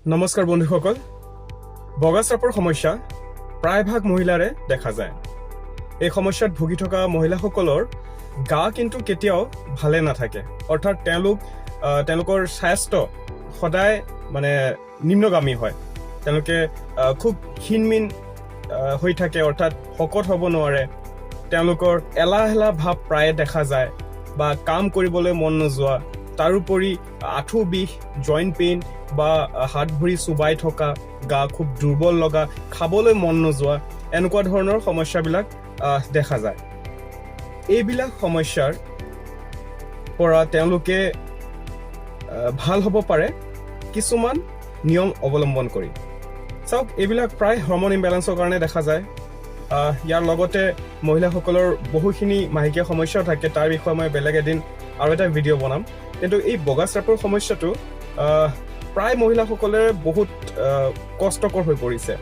নমস্কাৰ বন্ধুসকল বগাচাপৰ সমস্যা প্ৰায়ভাগ মহিলাৰে দেখা যায় এই সমস্যাত ভুগি থকা মহিলাসকলৰ গা কিন্তু কেতিয়াও ভালে নাথাকে অৰ্থাৎ তেওঁলোকৰ স্বাস্থ্য সদায় মানে নিম্নগামী হয় তেওঁলোকে খুব ক্ষীণমিন হৈ থাকে অৰ্থাৎ শকত হ'ব নোৱাৰে তেওঁলোকৰ এলাহেলা ভাৱ প্ৰায় দেখা যায় বা কাম কৰিবলৈ মন নোযোৱা তাৰোপৰি আঁঠু বিষ জইণ্ট পেইন বা হাত ভৰি চুবাই থকা গা খুব দুৰ্বল লগা খাবলৈ মন নোযোৱা এনেকুৱা ধৰণৰ সমস্যাবিলাক দেখা যায় এইবিলাক সমস্যাৰ পৰা তেওঁলোকে ভাল হ'ব পাৰে কিছুমান নিয়ম অৱলম্বন কৰি চাওক এইবিলাক প্ৰায় হৰমন ইমবেলেন্সৰ কাৰণে দেখা যায় ইয়াৰ লগতে মহিলাসকলৰ বহুখিনি মাহেকীয়া সমস্যাও থাকে তাৰ বিষয়ে মই বেলেগ এদিন আৰু এটা ভিডিঅ' বনাম কিন্তু এই বগাচাপৰ সমস্যাটো প্ৰায় মহিলাসকলে বহুত কষ্টকৰ হৈ পৰিছে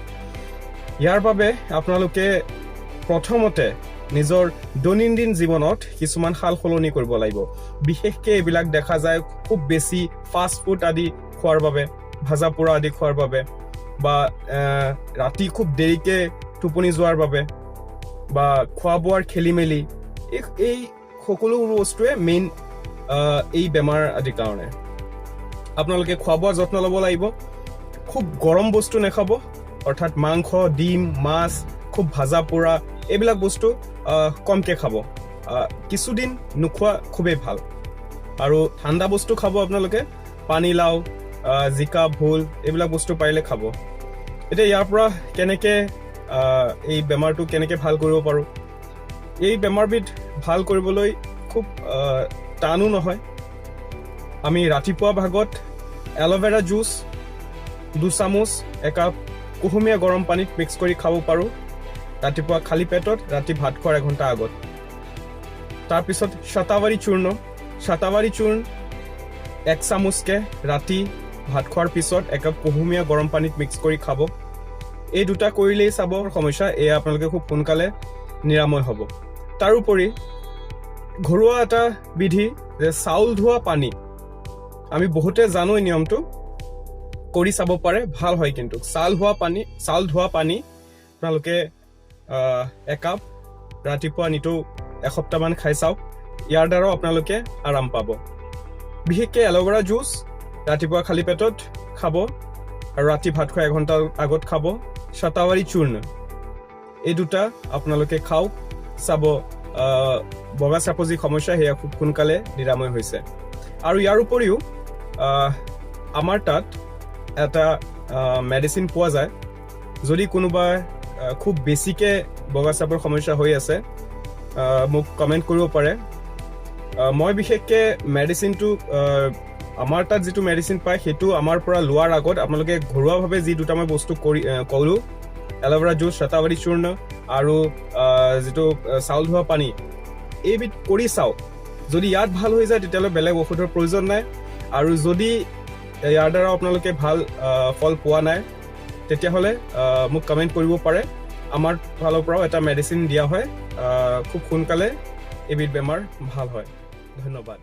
ইয়াৰ বাবে আপোনালোকে প্ৰথমতে নিজৰ দৈনন্দিন জীৱনত কিছুমান সাল সলনি কৰিব লাগিব বিশেষকৈ এইবিলাক দেখা যায় খুব বেছি ফাষ্ট ফুড আদি খোৱাৰ বাবে ভাজা পোৰা আদি খোৱাৰ বাবে বা ৰাতি খুব দেৰিকৈ টোপনি যোৱাৰ বাবে বা খোৱা বোৱাৰ খেলি মেলি এই সকলোবোৰ বস্তুৱে মেইন এই বেমাৰ আদিৰ কাৰণে আপোনালোকে খোৱা বোৱাৰ যত্ন ল'ব লাগিব খুব গৰম বস্তু নাখাব অৰ্থাৎ মাংস ডিম মাছ খুব ভাজা পোৰা এইবিলাক বস্তু কমকৈ খাব কিছুদিন নোখোৱা খুবেই ভাল আৰু ঠাণ্ডা বস্তু খাব আপোনালোকে পানীলাও জিকা ভোল এইবিলাক বস্তু পাৰিলে খাব এতিয়া ইয়াৰ পৰা কেনেকৈ এই বেমাৰটো কেনেকৈ ভাল কৰিব পাৰোঁ এই বেমাৰবিধ ভাল কৰিবলৈ খুব টানো নহয় আমি ৰাতিপুৱা ভাগত এল'ভেৰা জুচ 2 চামুচ একাপ কুহুমীয়া গৰম পানীত মিক্স কৰি খাব পাৰোঁ ৰাতিপুৱা খালী পেটত ৰাতি ভাত খোৱাৰ এঘণ্টা আগত তাৰপিছত শতাৱাৰী চূৰ্ণ 1 চামুচকৈ ৰাতি ভাত খোৱাৰ পিছত একাপ কুহুমীয়া গৰম পানীত মিক্স কৰি খাব এই দুটা কৰিলেই চাব সমস্যা এয়া আপোনালোকে খুব সোনকালে নিৰাময় হ'ব তাৰোপৰি ঘৰুৱা এটা বিধি যে চাউল ধোৱা পানী আমি বহুতে জানো এই নিয়মটো কৰি চাব পাৰে ভাল হয় কিন্তু চাউল ধোৱা পানী আপোনালোকে একাপ ৰাতিপুৱা নিতৌ এসপ্তাহমান খাই চাওক ইয়াৰ দ্বাৰাও আপোনালোকে আৰাম পাব বিশেষকৈ এল'ভেৰা জুচ ৰাতিপুৱা খালী পেটত খাব আৰু ৰাতি ভাত খোৱা এঘণ্টাৰ আগত খাব শতাৱাৰী চূৰ্ণ এই দুটা আপোনালোকে খাওক চাব বগাচাপৰ যি সমস্যা সেয়া খুব সোনকালে নিৰাময় হৈছে আৰু ইয়াৰ উপৰিও আমাৰ তাত এটা মেডিচিন পোৱা যায় যদি কোনোবা খুব বেছিকৈ বগাচাপৰ সমস্যা হৈ আছে মোক কমেণ্ট কৰিব পাৰে মই বিশেষকৈ মেডিচিনটো আমাৰ তাত যিটো মেডিচিন পায় সেইটো আমাৰ পৰা লোৱাৰ আগত আপোনালোকে ঘৰুৱাভাৱে যি দুটা মই বস্তু কৰোঁ এল'ভেৰা জুচ শতাৱাৰী চূৰ্ণ আৰু যিটো চাউল ধোৱা পানী এইবিধ কৰি চাওক যদি ইয়াত ভাল হৈ যায় তেতিয়াহ'লে বেলেগ ঔষধৰ প্ৰয়োজন নাই আৰু যদি ইয়াৰ দ্বাৰা আপোনালোকে ভাল ফল পোৱা নাই তেতিয়াহ'লে মোক কমেণ্ট কৰিব পাৰে আমাৰ ফালৰ পৰাও এটা মেডিচিন দিয়া হয় খুব সোনকালে এইবিধ বেমাৰ ভাল হয় ধন্যবাদ